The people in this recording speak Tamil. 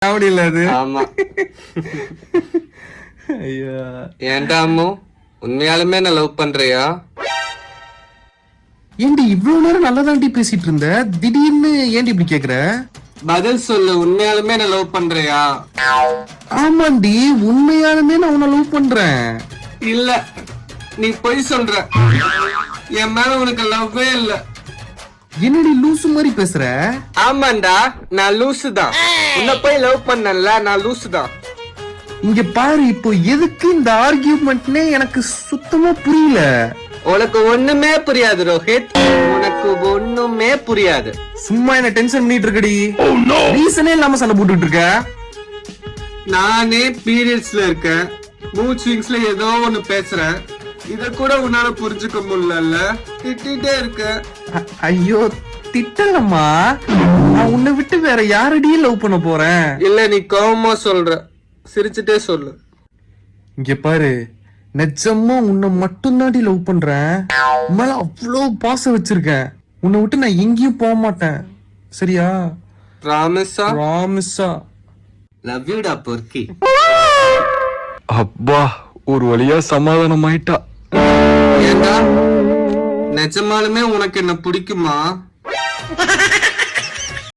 அப்படி இல்ல அது. ஆமா. ஐயா ஏன்டா அம்மு, உண்மையாலுமே நான் லவ் பண்றியா? ஏண்டி இவ்வளவு நேரம் நல்லதாண்டி பேசிட்டு இருந்த, திடீர்னு ஏண்டி இப்படி கேக்குற? பதில் சொல்லு, உண்மையாலுமே நான் லவ் பண்றியா? ஆமாண்டி, உண்மையாலுமே நான் உன்னை லவ் பண்றேன். இல்ல, நீ பொய் சொல்ற. என் மேல உனக்கு லவ்வே இல்ல. என்னடி லூசு மாதிரி பேசுற? ஆமாண்டா, நான் லூசு தான். உன்னை போய் லவ் பண்ணல, நான் லூசு தான். இங்க பாரு, இப்போ எதுக்கு இந்த ஆர்கியூமெண்ட்னே எனக்கு சுத்தமா புரியல. உனக்கு ஒண்ணுமே புரியாது ரோஹித், உனக்கு ஒண்ணுமே புரியாது. சும்மா என்ன டென்ஷன் பண்ணிட்டு இருக்கடி. ரீசனே இல்லாம சண்டை போட்டுட்டு இருக்க. நானே பீரியட்ஸ்ல இருக்கேன், மூட் ஸ்விங்ஸ்ல ஏதோ ஒண்ணு பேசுறேன். இத கூட உன்னால புரிஞ்சுக்க முடியல. திட்டிட்டே இருக்க. ஐயோ திட்டலம்மா, நான் உன்னை விட்டு வேற யாரடியும் லவ் பண்ண போறேன். இல்ல, நீ கோவமா சொல்ற. சிரிச்சுட்டே சொல்லு. இங்க பாரு, நிஜமா உன்னை மட்டும் தாண்டி லவ் பண்றேன். மேல அவ்வளவு பாசம் வச்சிருக்கேன். உன்னை விட்டு நான் எங்கேயும் போக மாட்டேன், சரியா? ப்ராமிஸா? ப்ராமிஸா. லவ் யூ டா பொர்க்கி. அப்பா, ஒரு வழியா சமாதானம் ஆயிட்டா. ஏண்டா, நிஜமாலுமே உனக்கு என்ன பிடிக்குமா?